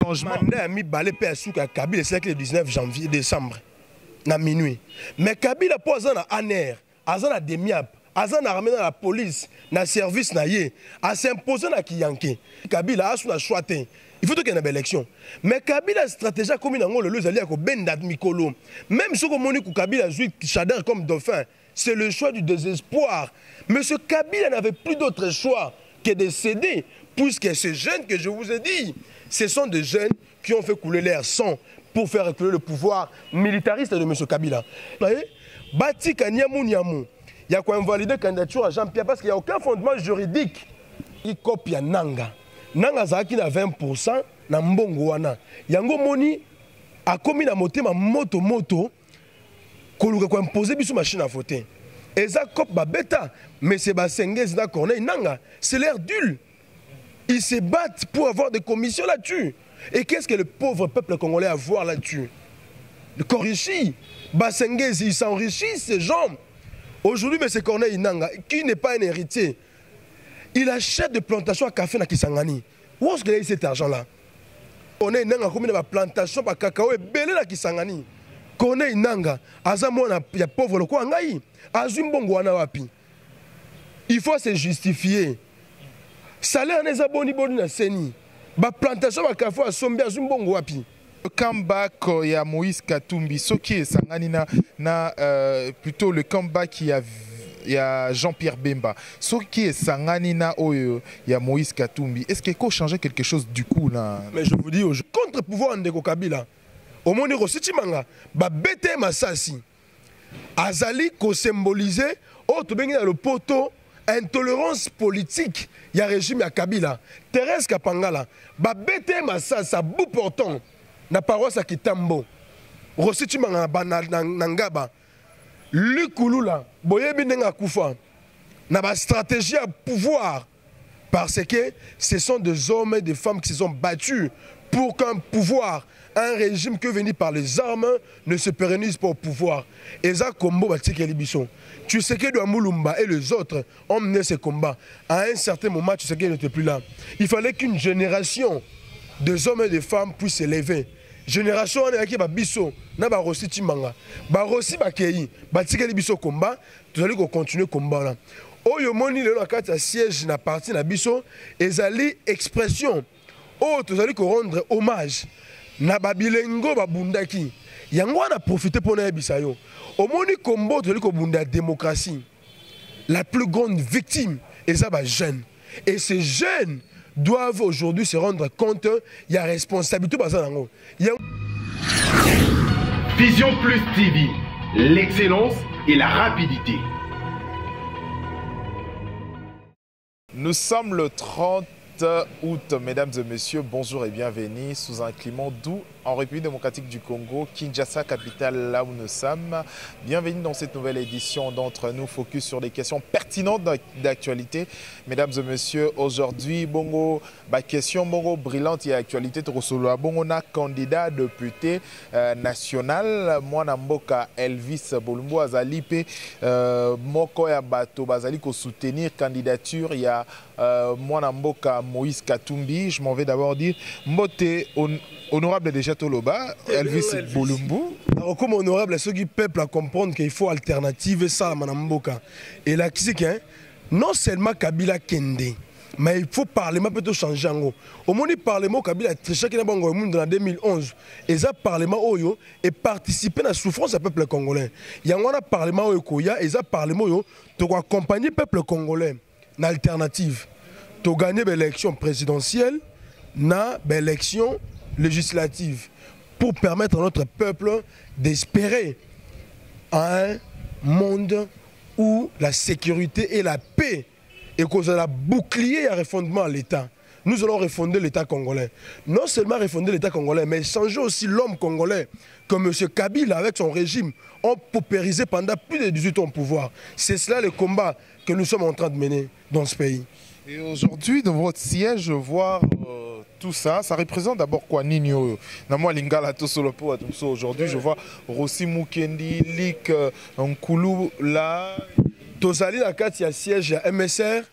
changement. Mandat mi balé pe asuka Kabila c'est le 19 janvier décembre na minuit. Mais Kabila po azana aner, azana demiap, azana armée dans la police, na service na yé, a s'imposer na kiyanke. Kabila a suna choité. Il faut qu'il y ait une élection. Mais Kabila stratégie comme il le zali ko benda mikolo. Même si on moni Kabila joue Chader comme dauphin, c'est le choix du désespoir. Mais ce Kabila n'avait plus d'autre choix que de céder, puisque ces jeunes que je vous ai dit, ce sont des jeunes qui ont fait couler leur sang pour faire reculer le pouvoir militariste de M. Kabila. Vous voyez, Bati Kanyamou Niamou, il y a quoi invalider la candidature à Jean-Pierre parce qu'il n'y a aucun fondement juridique. Il copie à Nanga. Nanga Zaki na 20% na mbongo wana. Yango moni a commis na motema moto koluka ko imposer biso machine à voter. Et ça cop ba beta mais c'est ba Sengez na Corneille Nanga, c'est l'air dul. Ils se battent pour avoir des commissions là-dessus. Et qu'est-ce que le pauvre peuple congolais a à voir là-dessus? Le Korichi, Bassengez, ils s'enrichissent ces gens. Aujourd'hui, M. Corneille Nanga, qui n'est pas un héritier, il achète des plantations à café na Kisangani. Où est-ce qu'il a eu cet argent-là? Corneille Nanga, comme il a des plantations à cacao et belé na Kisangani. Corneille Nanga, Azamo il y a pauvre le quoi ngai, Azumbongo wana wapi. Il faut se justifier. Salaire n'est pas bon na seni. Ba plantation à café à sombi Azumbongo wapi. Le comeback il y a Moïse Katumbi, ce qui est Sangani plutôt le comeback il y a Jean-Pierre Bemba. Ce qui est Sangani il y a Moïse Katumbi. Est-ce qu'il faut changer quelque chose du coup là? Mais je vous dis, contre-pouvoir Ndeko Kabila, au monde Rositimanga, ba bete masasi. Azali ko symboliser autre bengi dans le poteau intolérance politique. Il y a régime à Kabila. Thérèse Kapangala, ba bete masasi à bout portant. Na paroisse à Kitambo, Rositimanga Nangaba, Lukulula, Boyebi Nenga Koufa, na ba stratégie à pouvoir. Parce que ce sont des hommes et des femmes qui se sont battus pour qu'un pouvoir, un régime que venu par les armes ne se pérennise pas au pouvoir. Et ça, Kombo Batika Libisson. Tu sais que Douamoulumba et les autres ont mené ce combat. À un certain moment, tu sais qu'ils n'étaient plus là. Il fallait qu'une génération des hommes et des femmes puissent s'élever. Génération on est qui ba biso na ba Rossi Timanga ba Rossi ba Kei ba tikeli biso combat tu allez continuer combat là oyo moni le na kati ya siège na parti na biso ezali expression oh tu allez rendre hommage na ba bilengo ba bundaki yango na profiter pour na bisa yo o moni combo tu allez ko bunda démocratie la plus grande victime et ça ba jeune et ces jeunes doivent aujourd'hui se rendre compte il y a responsabilité. Vision Plus TV, l'excellence et la rapidité. Nous sommes le 30 août, mesdames et messieurs, bonjour et bienvenue sous un climat doux en République démocratique du Congo, Kinshasa, capitale là où nous sommes. Bienvenue dans cette nouvelle édition d'Entre nous, focus sur des questions pertinentes d'actualité. Mesdames et messieurs, aujourd'hui, bongo, question bongo brillante et actualité. Trosolo bongo na candidat député national, moi Mboka Elvis Bolumbo Azalipe, moko ya bato bazali ko soutenir candidature. Il y a moi Mboka Moïse Katumbi. Je m'en vais d'abord dire Mbote honorable déjà Toloba, Elvis Bolumbu. Comme honorable, ceux qui peuple à comprendre qu'il faut alternative ça Manamboka. Et là, qui c'est qu'un non seulement Kabila Kende, mais il faut parlement peut changer en haut. Au moins le parlement Kabila triché qui n'a pas en 2011. Et ça parlement oyo et participer à la souffrance du peuple congolais. Il y a un parlement oyo koya et ça parlement oyo to accompagner le peuple congolais. Une alternative. To gagner l'élection présidentielle, na l'élection législative pour permettre à notre peuple d'espérer un monde où la sécurité et la paix et qu'on a bouclier à refondement à l'État. Nous allons refonder l'État congolais. Non seulement refonder l'État congolais, mais changer aussi l'homme congolais. Comme M. Kabila, avec son régime, ont paupérisé pendant plus de 18 ans au pouvoir. C'est cela le combat que nous sommes en train de mener dans ce pays. Et aujourd'hui, dans votre siège, voir tout ça, ça représente d'abord quoi Nino Namo Lingala Tosolopo, aujourd'hui, je vois Rossi Mukendi, Lik Nkulu là. Tozali la carte, il y a siège à MSR.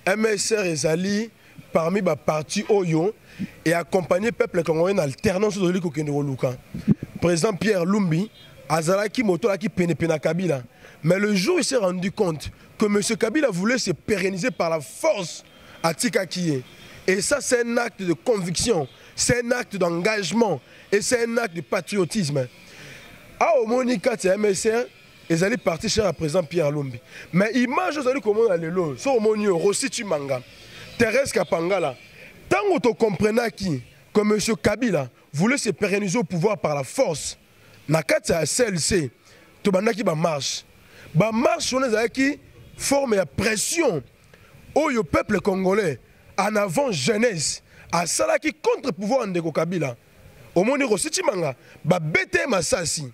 MSR et Zali, parmi les partis Oyo et accompagner le peuple congolais en alternance de l'Iko Kendoroluka. Président Pierre Lumbi, Azalaki Motolaki Penepena Kabila. Mais le jour où il s'est rendu compte que M. Kabila voulait se pérenniser par la force à Tikakie. Et ça, c'est un acte de conviction, c'est un acte d'engagement et c'est un acte de patriotisme. À Omonika, c'est MSR, ils allaient partir chez le président Pierre Lumbi. Mais imagine, vous allez comment on a le lot. So Omonio, Rossi Tumanga, Thérèse Kapangala. Tant que vous comprenez que M. Kabila voulait se pérenniser au pouvoir par la force, Nakata CLC, tu vas qui marche. Ba marche, on a qui forme la pression au peuple congolais en avant jeunesse à cela qui contre pouvoir de Kabila. Au monde Rossi Tumanga, ba bête masasi.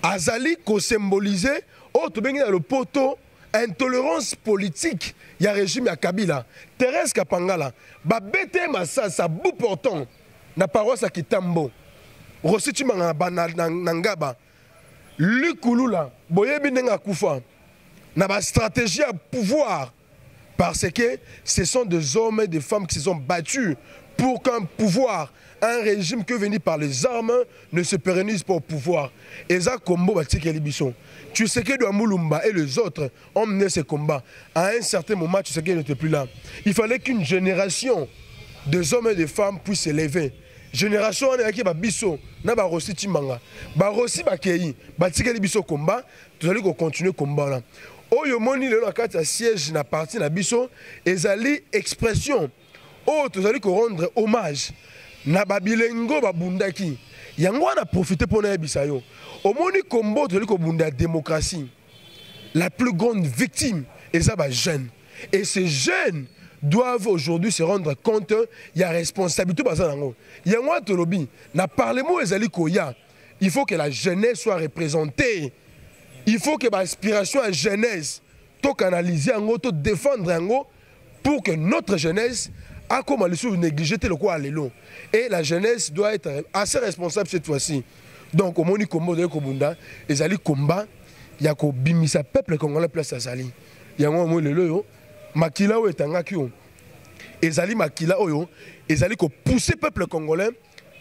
Azali ko symboliser au to bengi le poteau intolérance politique il y a régime ya Kabila. Thérèse Kapangala, ba bête masasa bout portant na paroisse à Kitambo. Rossi Tumanga nangaba. Lukulula, boyebi nenga kufa. Na ba stratégie à pouvoir parce que ce sont des hommes et des femmes qui se sont battus pour qu'un pouvoir, un régime que venu par les armes ne se pérennise pas au pouvoir. Et ça, combo tu sais que Douamoulumba et les autres ont mené ce combat. À un certain moment, tu sais qu'ils n'étaient plus là. Il fallait qu'une génération de hommes et de femmes puisse s'élever. Génération on est qui ba biso na ba Rossi Timanga ba Rossi ba Kei ba tikeli biso combat tu allez continuer combat là. Oyo moni le nakata siège na parti na biso ezali expression oh tu allez rendre hommage na babilengo babundaki yango na profiter pour na bisayo omoni combo tu allez ko bunda démocratie la plus grande victime et ça ba jeune et ces jeunes doivent aujourd'hui se rendre compte il y a responsabilité il y a moi tolobi na parlement ezali koya il faut que la jeunesse soit représentée. Il faut que l'aspiration à la jeunesse, to canaliser, to défendre pour que notre jeunesse a comme le négliger le quoi aller long. Et la jeunesse doit être assez responsable cette fois-ci. Donc au moni combo de Kobunda, les ali combat, il y a ko bimisa peuple congolais place à Sali. Il y a moi le lo makila o etanga ki o. Ezali makila oyo, ezali ko pousser peuple congolais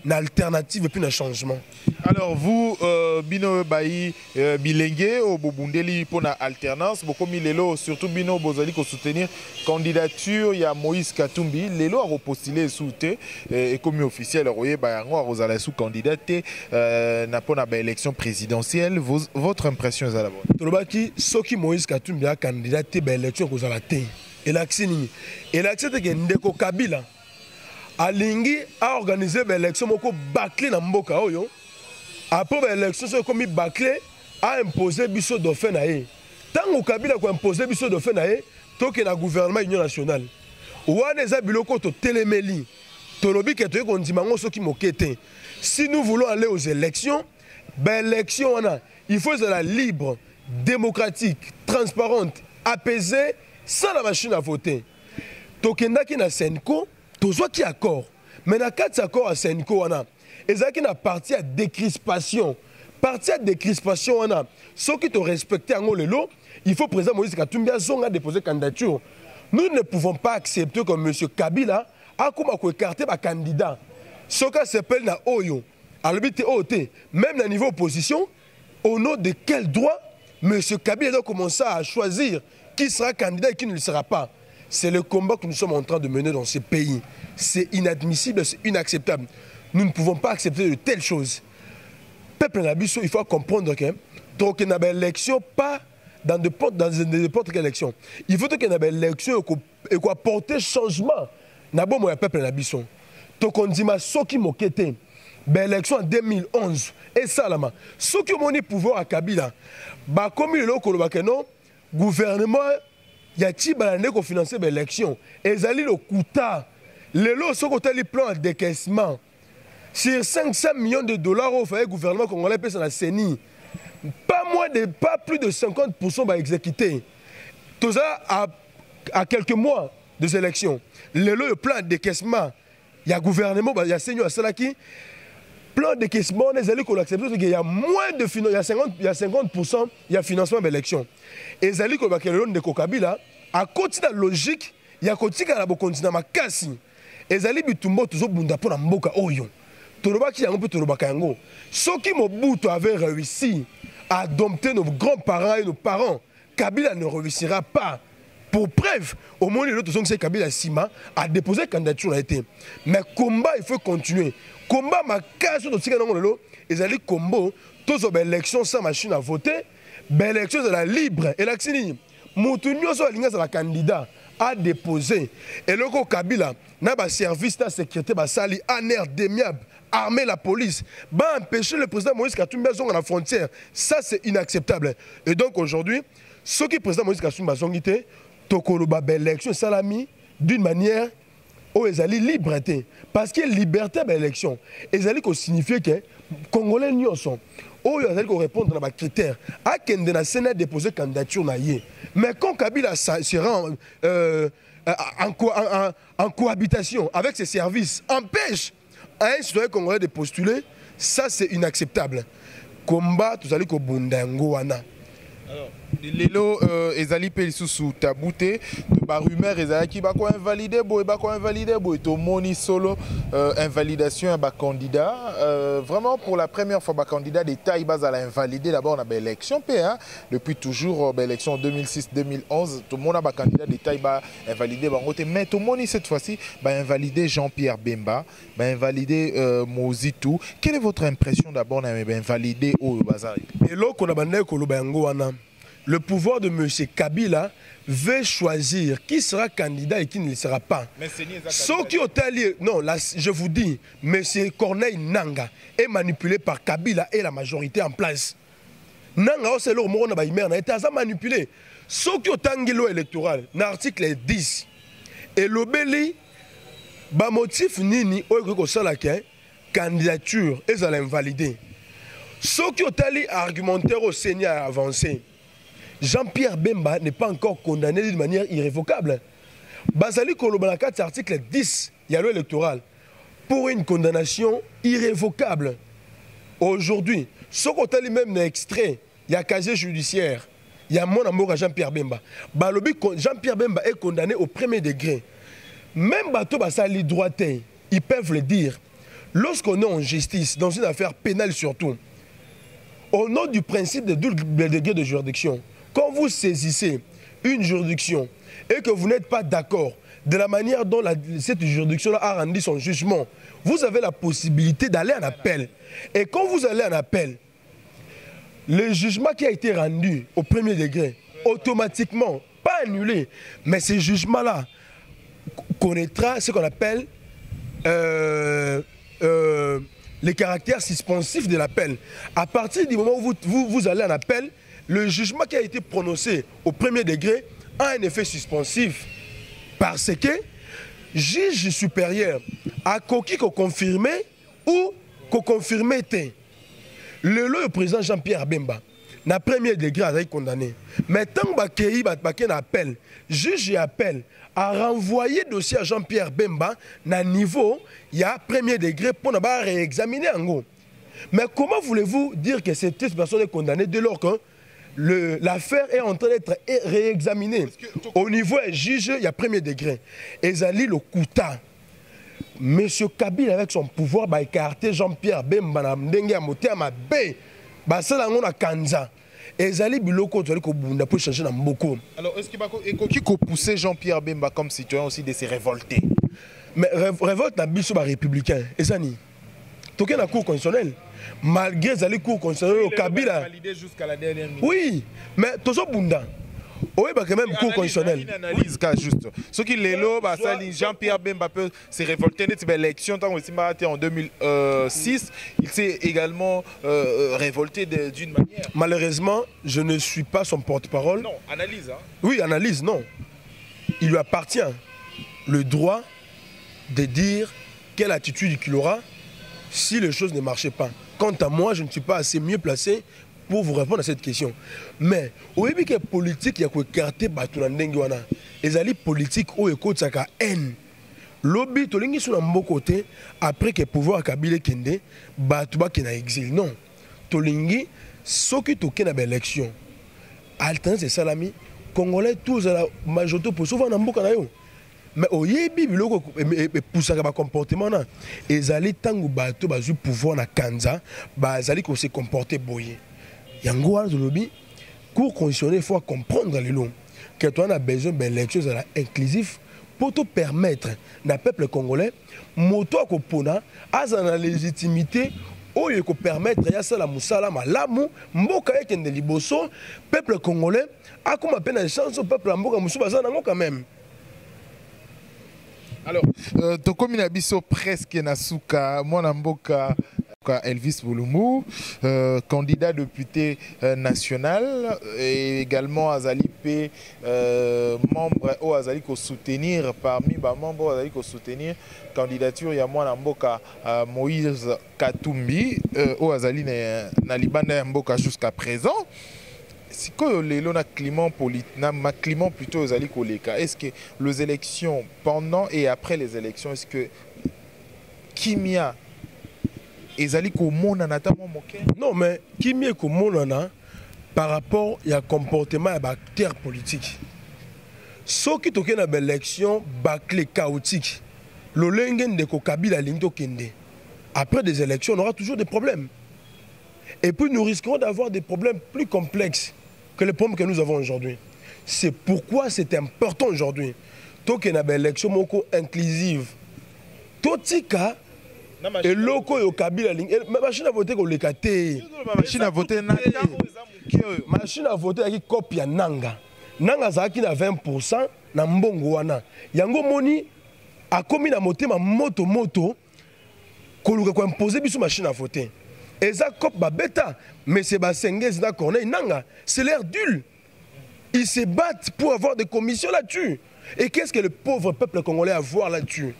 une alternative et puis un changement. Alors vous, Bino Bayi Bilengue, au Bobundeli pour la alternance, beaucoup Lelo, surtout Bino Bozali pour soutenir candidature, il y a Moïse Katumbi, Lelo a repostulé soutenu et comme officiel, Royer Bayango a rosala sous candidaté, n'a pas une élection présidentielle. Votre impression est à la bonne? Tolobaki, Soki Moïse Katumbi a candidaté à l'élection aux alaté. Et l'accès est que Ndeko Kabila. Alingi a organisé l'élection moko bâclé na mboka oyo. Après l'élection c'est comme bâclé a imposé biso dauphin na ye. Tango Kabila ko imposer biso dauphin na ye, to que na gouvernement union nationale. Wana za biloko to telemeli. Tolobi ke to ko ndimango soki mokete. Si nous voulons aller aux élections, l'élection il faut être libre, démocratique, transparente, apaisée, sans la machine à voter. Tokendaki na Senko Tozo qui accord. Mais dans 4 accords à Senko, et ça qui n'a parti à décrispation. Parti à décrispation, ceux qui te respectent en lelo, il faut président Moïse Katumbi a déposé candidature. Nous ne pouvons pas accepter que M. Kabila a écarté ma candidat. Ce qui s'appelle na Oyo, à l'habitude OT, même à niveau opposition, au nom de quel droit M. Kabila doit commencer à choisir qui sera candidat et qui ne le sera pas. C'est le combat que nous sommes en train de mener dans ce pays. C'est inadmissible, c'est inacceptable. Nous ne pouvons pas accepter de telles choses. Peuple Nabiso, il faut comprendre que donc il y a une élection pas dans n'importe quelle élection. Il faut qu'il y ait une élection et qu'on apporte changement. Nabo moya peuple Nabiso. Donc on dit ma soki mokete. L'élection en 2011 et ça là ma. Ceux qui ont le pouvoir à Kabila, bah comme il est là, gouvernement. Il y a qui qui financer l'élection. Et ils allaient le coûter. Les lots sont les plans de décaissement. Sur 500 millions de dollars, le gouvernement congolais peut s'en CENI. Pas plus de 50% va exécuter. Tout ça à quelques mois des élections. Les lots, le plan de décaissement. Il y a gouvernement, il y a Seigneur Salaki. Plan de décaissement, les alliés qu'on accepte, il y a moins de financement, il y a 50%, il y a financement de l'élection. Et les alliés qu'on a de Kabila, à côté de la logique, ya kotika na bokonzi na makasi ezali bitumba tozobunda mpo na mboka oyo tolobaki yango mpe tolobaka yango soki Mobutu avait réussi à dompter nos grands-parents et nos parents, Kabila ne réussira pas. Pour preuve, au moins les autres sont Kabila Sima a déposé candidature. Mais combat, il faut continuer. Combat, ma casse de Tika Nangolo, ils allaient combo, tous aux élections sans machine à voter, l'élection de la libre. Et l'accès, Moutounio sur la ligne de la candidat a déposé. Et le Kabila n'a pas service de sécurité, Sali, ANR, Demiab, armer la police, empêcher le président Moïse Katumbi à la frontière. Ça, c'est inacceptable. Et donc aujourd'hui, ce qui est président Moïse Katumbi à son guité, Tokoloba l'élection salami d'une manière où ils allaient liberté. Parce que liberté à l'élection, ils allaient signifier que Congolais n'y sont. Où ils allaient répondre à des critères. À Kendena Sénat déposer candidature na yé. Mais quand Kabila sera en cohabitation avec ses services, empêche un citoyen congolais de postuler, ça c'est inacceptable. Combat, tout allez Bundangou wana. Alors, lelo ezali pe lisusu tabouté de ba rumeur ezalaki ba ko invalider boy to moni solo invalidation ba candidat vraiment pour la première fois ba candidat d'état il base à invalider d'abord na ba élection PA depuis toujours ba élection 2006-2011 tout le monde a ba candidat d'état il ba invalider bango te mais tout moni cette fois-ci ba invalider Jean-Pierre Bemba ba invalider Mozitu. Quelle est votre impression d'abord na ba invalider au bazari et là qu'on a bandé ko lo bango wana. Le pouvoir de M. Kabila veut choisir qui sera candidat et qui ne le sera pas. Ceux qui ont allié, non, là, je vous dis, M. Corneille Nanga est manipulé par Kabila et la majorité en place. Nanga, c'est le mot on a été manipulé. Ceux qui ont allié l'électoral, dans l'article 10, et l'obéli, ba motif nini, ou la candidature, ils allaient invalider. Ceux qui ont allié argumentaire au Seigneur avancé. Jean-Pierre Bemba n'est pas encore condamné d'une manière irrévocable. Bazali Kolobalaka, article 10, il y a loi électorale, pour une condamnation irrévocable. Aujourd'hui, ce qu'on a même extrait, il y a casier judiciaire, il y a mon amour à Jean-Pierre Bemba. Jean-Pierre Bemba est condamné au premier degré. Même Bato Basali droité, ils peuvent le dire. Lorsqu'on est en justice, dans une affaire pénale surtout, au nom du principe de double degré de juridiction, quand vous saisissez une juridiction et que vous n'êtes pas d'accord de la manière dont cette juridiction a rendu son jugement, vous avez la possibilité d'aller en appel. Et quand vous allez en appel, le jugement qui a été rendu au premier degré, automatiquement, pas annulé, mais ce jugement-là connaîtra ce qu'on appelle les caractères suspensifs de l'appel. À partir du moment où vous allez en appel, le jugement qui a été prononcé au premier degré a un effet suspensif. Parce que le juge supérieur a coquille qu'on confirmait ou qu'on confirmait. Le président Jean-Pierre Bemba, na premier degré, a été condamné. Mais tant qu'il y a un appel, le juge appel a renvoyé le dossier à Jean-Pierre Bemba na niveau, il y a premier degré pour ne pas réexaminer en gros. Mais comment voulez-vous dire que cette personne est condamnée dès lors que l'affaire est en train d'être réexaminée au niveau du juge, il y a premier degré. Et Zali le Kouta. Monsieur Kabila avec son pouvoir va écarter Jean-Pierre Bemba ndenge motema be basala ngona kanza. Ezali biloko to ko bunda pour changer na mboko. Alors est-ce qu'il va pousser Jean-Pierre Bemba comme citoyen aussi de se révolter? Mais révolte na biso ba républicain ezani. Toké na cour constitutionnelle. Malgré les cours constitutionnels au Kabila. Jusqu'à la dernière minute. Oui, mais toujours bunda. Oui, bah quand même cours constitutionnel. Une analyse juste. Ce qui est là, Jean-Pierre Bemba peut se révolter dans l'élection en 2006. Il s'est également révolté d'une manière. Malheureusement, je ne suis pas son porte-parole. Non, analyse. Hein? Oui, analyse, non. Il lui appartient le droit de dire quelle attitude il aura si les choses ne marchaient pas. Quant à moi, je ne suis pas assez mieux placé pour vous répondre à cette question. Mais, au début que politique, il y a écarté Batulandengwana. Les alliés politiques ont écouté sa haine. Lobby, tu l'as sur un bon côté, après que le pouvoir Kabila Kende, Batuba qui n'a exil. Non. Tu l'as ce qui est une élection. Alternance et Salami, Congolais, tous à la majorité pour souvent dans le mais oyebi biloko epusaka comportement na ezali tango bato bazwi pouvoir na kanza bazali ko se comporter boye yango wana tolobi cour constitutionnel il faut comprendre lelo que toi on a besoin d'élections inclusif pour te permettre na peuple congolais moto akopona aza na légitimité oyo ko permettre ya sala musala malamu mboka ekende liboso peuple congolais akoma pena chance au peuple mboka musu baza nango quand même. Alors tokomi na biso presque na suka mwana mboka Elvis Bouloumou, candidat député national et également Azali P, membre au Azali ko soutenir parmi les membres Azali ko soutenir candidature ya mwana mboka Moïse Katumbi au Azali na libanda mboka jusqu'à présent. Si lelo na climat politique, na climat plutôt Azali koleka, est-ce que les élections pendant et après les élections, est-ce que Kimia ezali ko monana ta moke? Non mais Kimia ko monana par rapport ya comportement ya acteurs politiques. Soki toke na élection bâclé chaotique. Lolenge de ko Kabila lindo kende. Après des élections, on aura toujours des problèmes. Et puis nous risquerons d'avoir des problèmes plus complexes que les problèmes que nous avons aujourd'hui. C'est pourquoi c'est important aujourd'hui. Toke na élection moko inclusive. Totika et loko yo Kabila ling machine à voter ko lekate machine à voter na machine à voter qui copie nanga zaki na 20% na mbongo wana yango moni akomi na motema moto koluka ko imposer biso machine à voter eza cop ba beta mais c'est ba Sengezi na Corneille Nanga c'est l'air dul ils se battent pour avoir des commissions là-dessus et qu'est-ce que le pauvre peuple congolais a à voir là-dessus?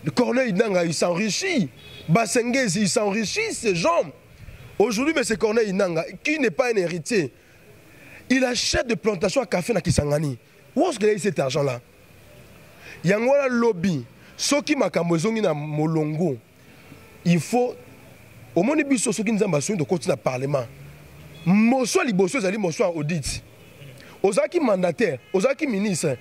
Le Corneille Nanga, il s'enrichit. Basengezi, il s'enrichit, ces gens. Aujourd'hui, mais c'est Corneille Nanga, qui n'est pas un héritier. Il achète des plantations à café na Kisangani. Où est-ce qu'il a eu cet argent-là? Yangola lobby. Soki makamozongi na molongo. Il faut. Au moins, il faut que nous ayons de continuer à parlement. Mosso liboso, ils allaient mosso audit. Ozaki mandataire, Ozaki ministre.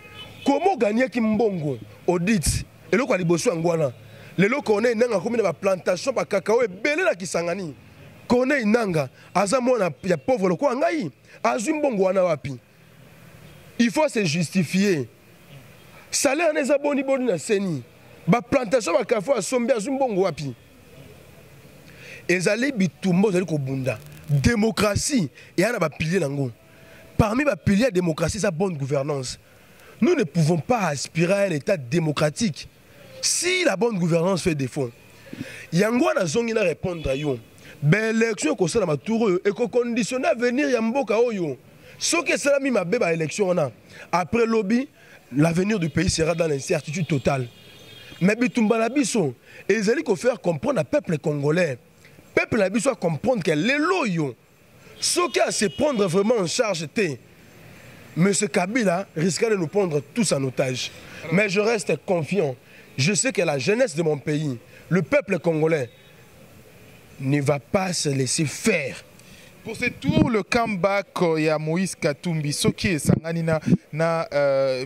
Comment gagner Kimbongo audit? Et là, liboso angwana. Lelo Corneille Nanga comme na plantation ba cacao et belé na Kisangani. Corneille Nanga azamona ya pauvre loko ngai. Azumbongo wana wapi. Il faut se justifier. Salaire neza boni na seni. Ba plantation ba café asombi azumbongo wapi. Ezali bitumbo zali ko bunda. Démocratie et ana ba pilier nango. Parmi les piliers de la démocratie, c'est la bonne gouvernance. Nous ne pouvons pas aspirer à un état démocratique si la bonne gouvernance fait défaut. Yangwana zongi na répondre à yo. L'élection ko sala maturo et ko conditionner à venir ya mboka oyo. Ce que cela mi ma beba élection na. Après lobby, l'avenir du pays sera dans l'incertitude totale. Mais bitumba la biso, ezali ko faire comprendre au peuple congolais. Peuple la biso comprendre que les loyo ce qui a à se prendre vraiment en charge, M. Kabila risquera de nous prendre tous en otage. Mais je reste confiant. Je sais que la jeunesse de mon pays, le peuple congolais, ne va pas se laisser faire. Pour ce tour, le comeback, il y a Moïse Katumbi. Ce qui est Sanganina,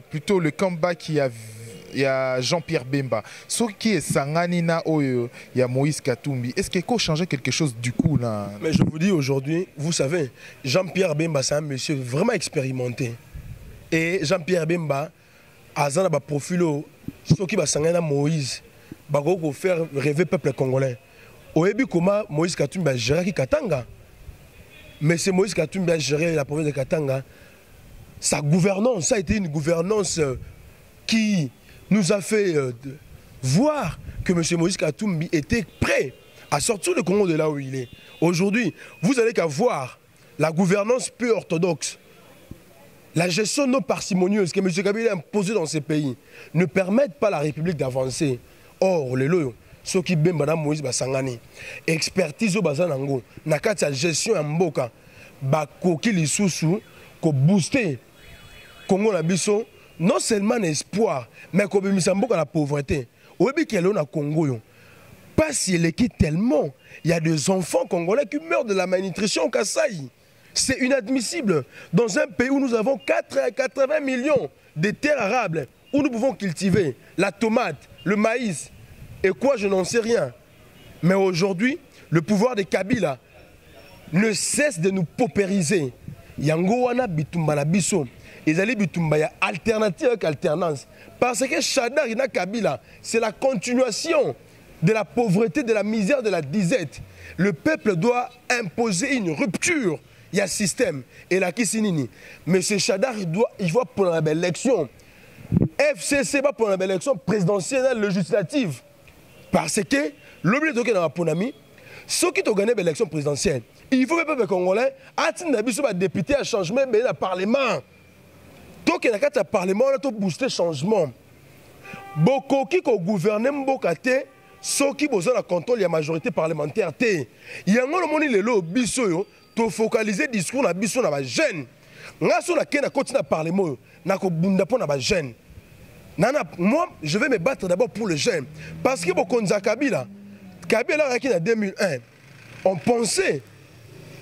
plutôt le comeback qui a. Il y a Jean-Pierre Bemba. Ce qui est Sanganina, il y a Moïse Katumbi. Est-ce qu'il faut changer quelque chose du coup là? Mais je vous dis aujourd'hui, vous savez, Jean-Pierre Bemba, c'est un monsieur vraiment expérimenté. Et Jean-Pierre Bemba, a un profil, ce qui va Sanganina Moïse, va faire rêver le peuple congolais. Au début, comment Moïse Katumbi a géré Katanga. Mais c'est Moïse Katumbi a géré la province de Katanga. Sa gouvernance, ça a été une gouvernance qui nous a fait voir que M. Moïse Katumbi était prêt à sortir le Congo de là où il est. Aujourd'hui, vous n'allez qu'à voir la gouvernance peu orthodoxe, la gestion non parcimonieuse que M. Kabila a imposée dans ces pays ne permettent pas à la République d'avancer. Or, les loyaux, ceux qui bembent Mme Moïse Basangani, expertise au Bazanango, nakati la gestion en mboka, bakoki lisusu, ko booster Congo na biso. Non seulement l'espoir, mais comme il semble la pauvreté. Au début qu'il y a Congo, pas si il est tellement, il y a des enfants congolais qui meurent de la malnutrition au Kasaï. C'est inadmissible. Dans un pays où nous avons 80 millions de terres arables, où nous pouvons cultiver la tomate, le maïs, et quoi, je n'en sais rien. Mais aujourd'hui, le pouvoir de Kabila ne cesse de nous paupériser. Yango wana bitumba na biso. Ezali bitumba ya alternative avec alternance. Parce que Chadar ina Kabila, c'est la continuation de la pauvreté, de la misère, de la disette. Le peuple doit imposer une rupture. Il y a un système. Et là, qui sinini. Mais ce Chadar, il faut pour la belle élection. FCC va pour la belle élection présidentielle législative. Parce que l'objet de la Ponami, ceux qui ont gagné l'élection présidentielle, il faut que le peuple congolais ait député à changement dans le Parlement. Donc, il y a un Parlement qui a boosté le changement. Beaucoup qui ont gouverné Mbokate, ceux qui ont le contrôle de la majorité parlementaire. Il y a un moment où les gens ont focalisé le discours de les jeunes. Si on continue à parler, on a des jeunes. Moi, je vais me battre d'abord pour les jeunes. Parce que Kabila en 2001, on pensait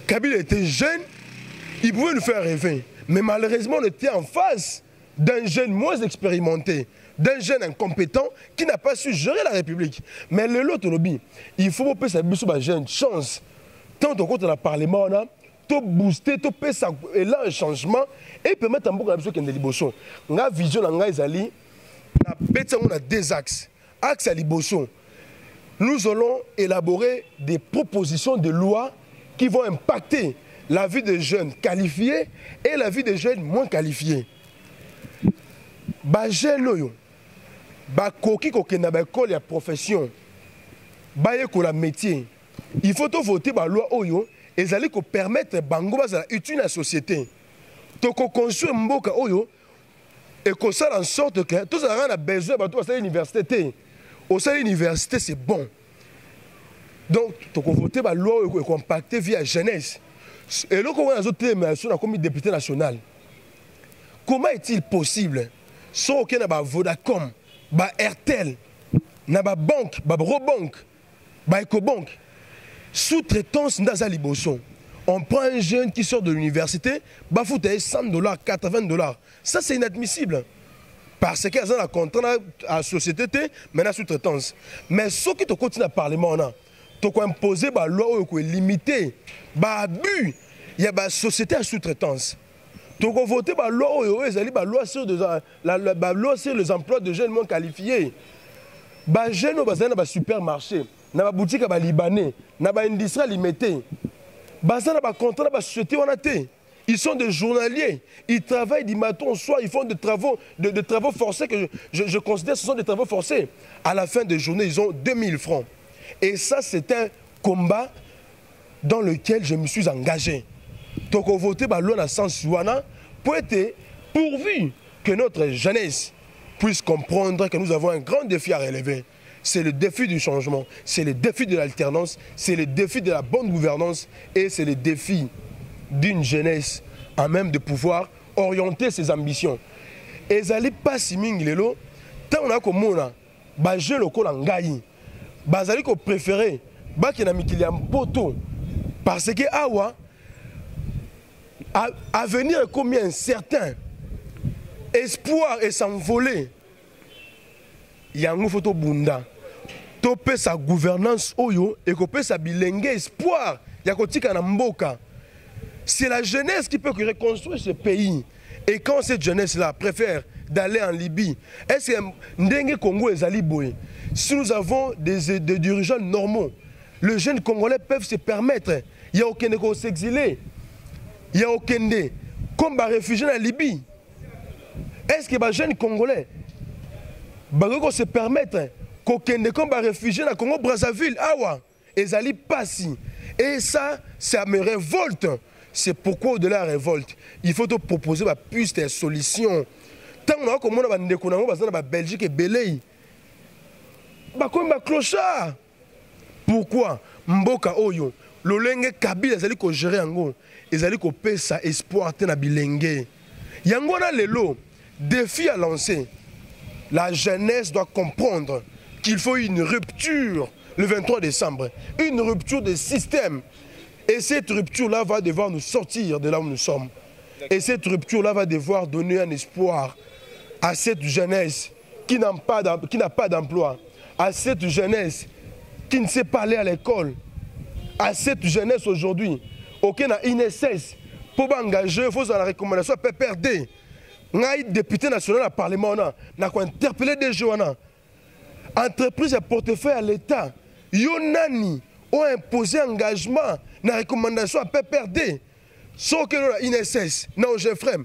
Kabila était jeune, il pouvait nous faire rêver. Mais malheureusement, on était en face d'un jeune moins expérimenté, d'un jeune incompétent qui n'a pas su gérer la République. Mais l'autre lobby, il faut que ça ait une chance. Tant qu'on a le Parlement, to booster, to payer ça, et là un changement, et permettre à beaucoup de gens qui ont des libotions. La vision de on a deux axes. Axe à Liboson. Nous allons élaborer des propositions de loi qui vont impacter la vie des jeunes qualifiés et la vie des jeunes moins qualifiés. Bajelo, bakoki kokena ba école ya profession, bayekola métier. Il faut voter la loi oyo ezali ko permettre bango bazala utile la société. Toko construire mboka oyo et qu'on soit en sorte que tout ça a besoin de l'université. Au sein de l'université, c'est bon. Donc, tu as voté la loi et compacté via jeunesse. Et là, on a un comme député national. Comment est-il possible, sans aucun Vodacom, Airtel, banque, Robank, Ecobank, sous-traitance dans la Liboson. On prend un jeune qui sort de l'université, il faut $100, $80. Ça, c'est inadmissible. Parce qu'il y a un contrat à la société, mais la sous-traitance. Mais ceux qui continuent à parler, tu as imposé la loi qui est limitée, l'abus, il y a une société à sous-traitance. Tu as voté la loi sur les emplois de jeunes moins qualifiés. Les jeunes qui sont dans les supermarchés, dans les boutiques libanais, dans les industries limitées. Ils sont des journaliers, ils travaillent du matin au soir, ils font des travaux forcés que je considère que ce sont des travaux forcés. À la fin de journée, ils ont 2000 francs. Et ça, c'est un combat dans lequel je me suis engagé. Donc, on vote la loi dans le sens pour être pourvu que notre jeunesse puisse comprendre que nous avons un grand défi à relever. C'est le défi du changement, c'est le défi de l'alternance, c'est le défi de la bonne gouvernance et c'est le défi d'une jeunesse à même de pouvoir orienter ses ambitions. Et ça n'est pas si minglélo, tant on a comme on a, je le col en gaï, bazali ko préféré, qui n'a mis qu'il y a un poteau, parce que awa, avenir est combien incertain, espoir et s'envoler, il y a un photo bunda. Topé sa gouvernance oyo et kopé sa bilingue espoir ya kotika na mboka. C'est la jeunesse qui peut reconstruire ce pays. Et quand cette jeunesse-là préfère d'aller en Libye, est-ce que Ndenge Congo est Aliboé? Si nous avons des dirigeants normaux, les jeunes Congolais peuvent se permettre. Il n'y a aucun qui s'exiler. Il n'y a aucun comme les réfugiés en Libye. Est-ce que les jeunes Congolais peuvent se permettre qu'aucun comme les réfugiés dans Congo Brazzaville, awa, ezali passi. Et ça me révolte. C'est pourquoi au-delà de la révolte, il faut te proposer plus de solutions. Tant que nous avons en Belgique et Belay, comme un clochard. Pourquoi Mboka Oyo, l'olenge Kabila, ils allaient gérer en gros, ils allaient payer ça espoir na bilenge. Yangona lelo, défi à lancer. La jeunesse doit comprendre qu'il faut une rupture le 23 décembre, une rupture de système. Et cette rupture-là va devoir nous sortir de là où nous sommes. Et cette rupture-là va devoir donner un espoir à cette jeunesse qui n'a pas d'emploi, à cette jeunesse qui ne sait pas aller à l'école, à cette jeunesse aujourd'hui, aucun n'a INSS, pour engager, il faut la recommandation à PPRD. Nous député national à Parlement, nous avons interpellé des gens. Entreprise et portefeuille à l'État, Yonani ont imposé engagement dans la recommandation à PPRD. Sauf que l'INSS, non, je frère,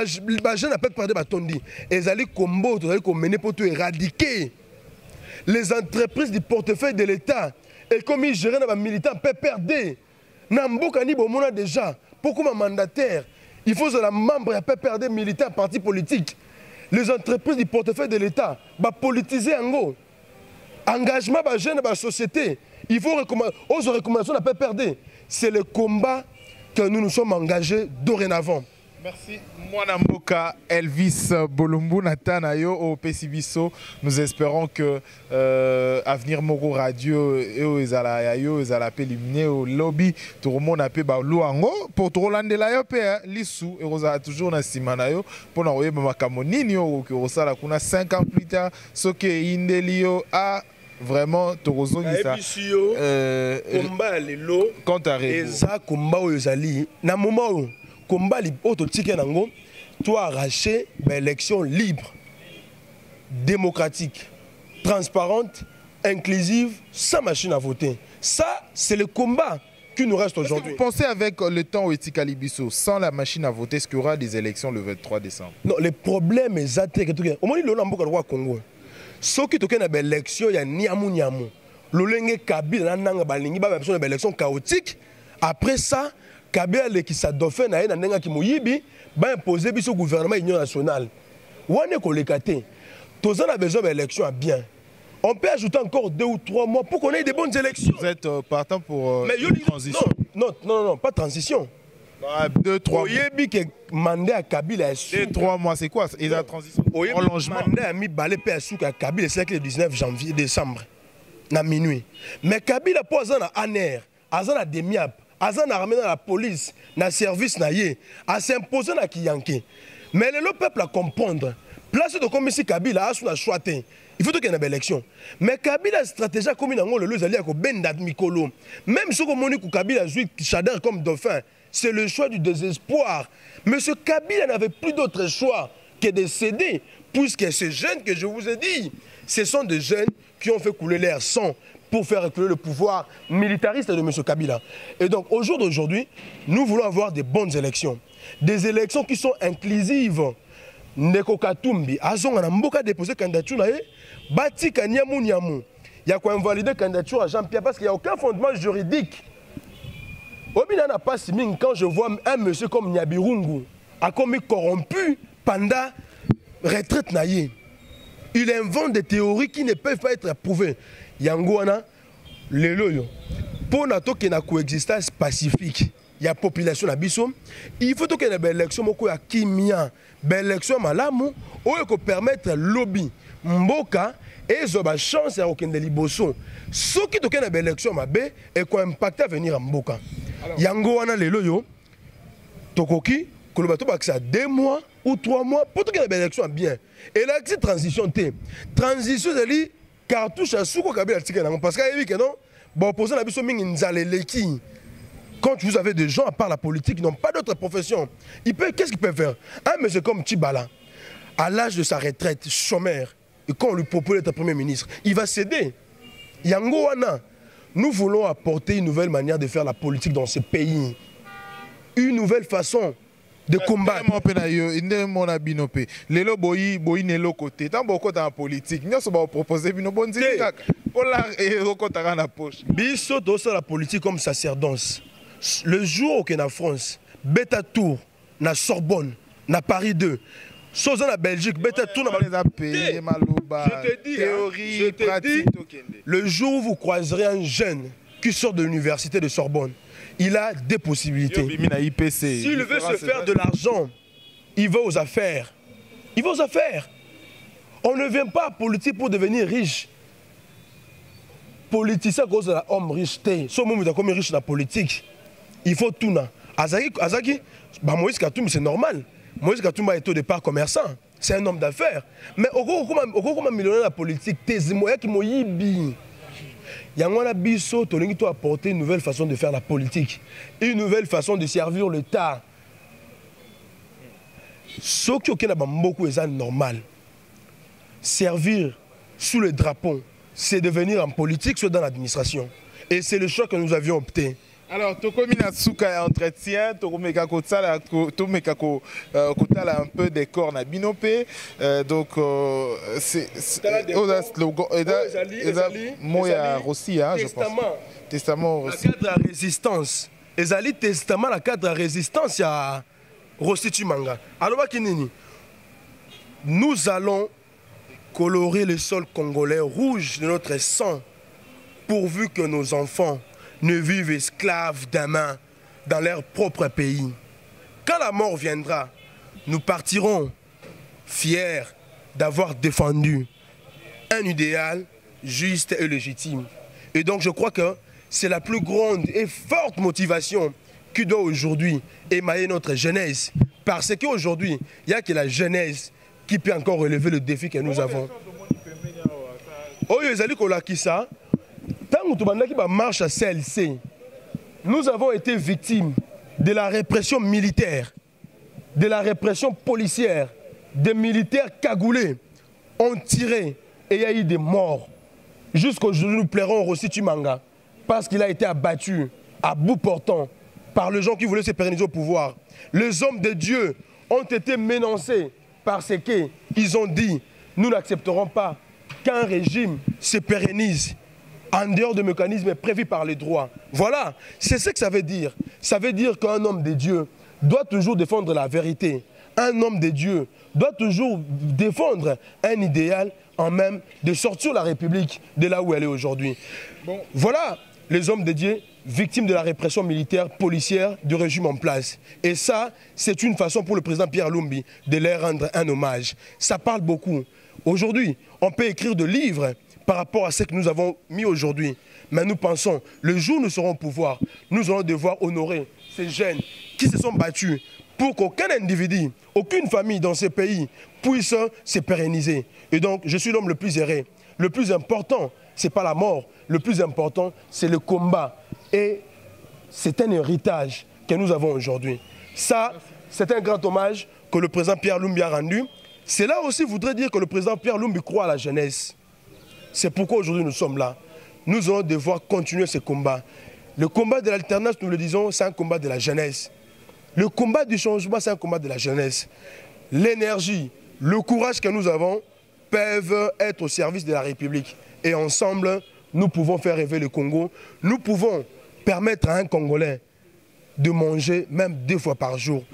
je n'ai pas parlé de Tondi. Et les combos, ils ont mené pour éradiquer les entreprises du portefeuille de l'État. Et comme ils gèrent les militants PPRD, Namboka ni bomona déjà, pourquoi mandataire, il faut que les membres de PPRD militants, partis politiques, les entreprises du portefeuille de l'État, politiser en gros. Engagement de jeunes de la société, il faut aux recommandations de la PPRD. C'est le combat que nous nous sommes engagés dorénavant. Merci. Mwana Mboka Elvis Bolumbu Natanayo au Pesibiso. Nous espérons que Avenir Moro Radio et aux Ezalayo, Ezala éliminé au lobby, tout le monde a pu Luango pour tout Rolande la pe Lissou et Rosa toujours na Simanayo pour n'envoyer Makamoninho qui Rosa kuna 5 ans plus tard ce que Indelio a vraiment Torozo ça combat lelo quand arrive ça combat Ezali na moment combat autotique nango toi arracher l'élection libre, démocratique, transparente, inclusive, sans machine à voter. Ça, c'est le combat qui nous reste aujourd'hui. Vous pensez avec le temps au Etikalibiso, sans la machine à voter, est-ce qu'il y aura des élections le 23 décembre? Non, les problèmes exacts que au moins le Namboka roi Congo. Ce qui toke na élection il y a niamu niamu. Lolenge Kabila nanga balingi ba élection chaotique. Après ça, Kabila qui sa dauphin na na nanga ki moyibi ba imposer biso gouvernement union nationale. Wane ko lekate. Tous on a besoin d'élections à bien. On peut ajouter encore 2 ou 3 mois pour qu'on ait des bonnes élections. Vous êtes partant pour une transition? Non, pas transition. 2-3 mois. Oyebi que mandat à Kabila est 2-3 mois, c'est quoi? Et la transition? Prolongement. Mandat a mis balé PSU à Kabila, c'est le 19 janvier, décembre, na minuit. Mais Kabila pour Azana Aner, Azana Demiap, Azana armé dans la police, na service na yé, à s'imposer na Kiyanké. Mais le peuple à comprendre. Place de comme ici Kabila a son choité. Il faut qu'il y ait une élection. Mais Kabila stratégie comme il a le lieu à Bendat Mikolo. Même si on Kabila joue Chader comme dauphin, c'est le choix du désespoir. Mais ce Kabila n'avait plus d'autre choix que de céder, puisque ces jeunes que je vous ai dit, ce sont des jeunes qui ont fait couler leur sang pour faire reculer le pouvoir militariste de M. Kabila. Et donc, au jour d'aujourd'hui, nous voulons avoir des bonnes élections. Des élections qui sont inclusives. Ndeko Katumbi, Azonga na mboka déposé candidature na ye, bati kanyamu nyamu. Il y a quoi invalider candidature à Jean-Pierre parce qu'il n'y a aucun fondement juridique. Obina n'a pas si mine quand je vois un monsieur comme Nyabirungu a commis corrompu pendant retraite na ye. Il invente des théories qui ne peuvent pas être approuvées. Yangoana, le loyo. Pour nato qui na coexistence pacifique. Il y a population à Bissom. Il faut qu'il y ait une élection à Kimia, une élection malamu, où il faut permettre lobby, mboka, et ils ont la chance à aucun délibération. Ce qui est une élection et qu'on impacte à venir à mboka. Yango wana lelo yo, tokoki, que le bateau ça 2 mois ou 3 mois pour qu'il y ait une élection bien. Et là, c'est transition T. Transition c'est lui cartouche à souko kabila tika parce qu'il y a non, bon opposant à Bissom mingi nzale leki. Quand vous avez des gens, à part la politique, qui n'ont pas d'autre profession, qu'est-ce qu'ils peuvent faire? Un monsieur comme Tchibala, à l'âge de sa retraite, chômeur, et quand on lui propose d'être Premier ministre, il va céder. Yango wana, nous voulons apporter une nouvelle manière de faire la politique dans ce pays. Une nouvelle façon de combattre. Lelo boyi nelo côté. Tant beaucoup dans la politique, nous sommes proposer une bonne idée. Pour la recontrer la poche. Biso doit la politique comme sacerdoce. Le jour où en France, Beta Tour, na Sorbonne, na Paris 2, chose en Belgique, Beta Tour, na théorie, pratique. Le jour où vous croiserez un jeune qui sort de l'université de Sorbonne, il a des possibilités. S'il veut se faire de l'argent, il va aux affaires. Il va aux affaires. On ne vient pas à politique pour devenir riche. Politicien cause de l'homme riche. Ce moment où il comme riche dans la politique. Il faut tout. Azaki, Moïse Katumbi, c'est normal. Moïse Katumbi est au départ commerçant. c'est un homme d'affaires. Mais comment millionnaire la politique, tes moyens qui m'ont yibi. Yangwana Bisso, tu dois apporter une nouvelle façon de faire la politique, une nouvelle façon de servir l'État. Ce qui est beaucoup est normal. Servir sous le drapeau, c'est devenir en politique, soit dans l'administration. Et c'est le choix que nous avions opté. Alors, Tokomina Souka entretien, Tokomeka Kotala un peu des cornes à Binopé. Donc, c'est un slogan. Moya Rossi, je pense. Testament Rossi. La cadre de résistance. Ezali testament, la cadre de résistance, il y a Rossi Chimanga. Alors, nous allons colorer le sol congolais rouge de notre sang, pourvu que nos enfants ne vivent esclaves d'un main dans leur propre pays. Quand la mort viendra, nous partirons fiers d'avoir défendu un idéal juste et légitime. Et donc je crois que c'est la plus grande et forte motivation qui doit aujourd'hui émailler notre jeunesse. Parce qu'aujourd'hui, il n'y a que la jeunesse qui peut encore relever le défi que nous avons. Tant que marche à CLC, nous avons été victimes de la répression militaire, de la répression policière. Des militaires cagoulés ont tiré et il y a eu des morts. Jusqu'aujourd'hui, nous plairons Rossi Chimanga parce qu'il a été abattu à bout portant par les gens qui voulaient se pérenniser au pouvoir. Les hommes de Dieu ont été menacés parce qu'ils ont dit « Nous n'accepterons pas qu'un régime se pérennise en dehors de mécanismes prévus par les droits. » Voilà, c'est ce que ça veut dire. Ça veut dire qu'un homme de Dieu doit toujours défendre la vérité. Un homme de Dieu doit toujours défendre un idéal en même de sortir la République de là où elle est aujourd'hui. Bon. Voilà les hommes de Dieu victimes de la répression militaire, policière du régime en place. Et ça, c'est une façon pour le président Pierre Lumbi de leur rendre un hommage. Ça parle beaucoup. Aujourd'hui, on peut écrire des livres par rapport à ce que nous avons mis aujourd'hui. Mais nous pensons, le jour où nous serons au pouvoir, nous allons devoir honorer ces jeunes qui se sont battus pour qu'aucun individu, aucune famille dans ce pays puisse se pérenniser. Et donc, je suis l'homme le plus erré. Le plus important, ce n'est pas la mort. Le plus important, c'est le combat. Et c'est un héritage que nous avons aujourd'hui. Ça, c'est un grand hommage que le président Pierre Lumbi a rendu. Cela aussi voudrait dire que le président Pierre Lumbi croit à la jeunesse. C'est pourquoi aujourd'hui nous sommes là. Nous allons devoir continuer ce combat. Le combat de l'alternance, nous le disons, c'est un combat de la jeunesse. Le combat du changement, c'est un combat de la jeunesse. L'énergie, le courage que nous avons peuvent être au service de la République. Et ensemble, nous pouvons faire rêver le Congo. Nous pouvons permettre à un Congolais de manger même 2 fois par jour.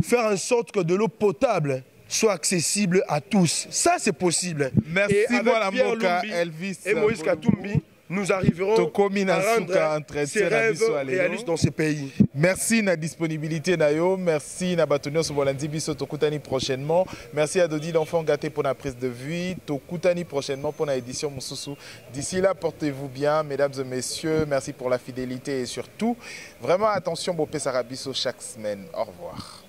Faire en sorte que de l'eau potable soit accessible à tous. Ça, c'est possible. Merci, et avec Pierre Lumbi Elvis et Moïse Katumbi, nous arriverons à rendre ces rêves réalistes dans ces pays. Merci na disponibilité nayo, merci na batonio sobolandi biso tokutani prochainement. Merci à Dodi l'enfant gâté pour la prise de vue. Tokutani prochainement pour la édition Moussousou. D'ici là, portez-vous bien, mesdames et messieurs. Merci pour la fidélité et surtout, vraiment attention, Bopé Sarabiso chaque semaine. Au revoir.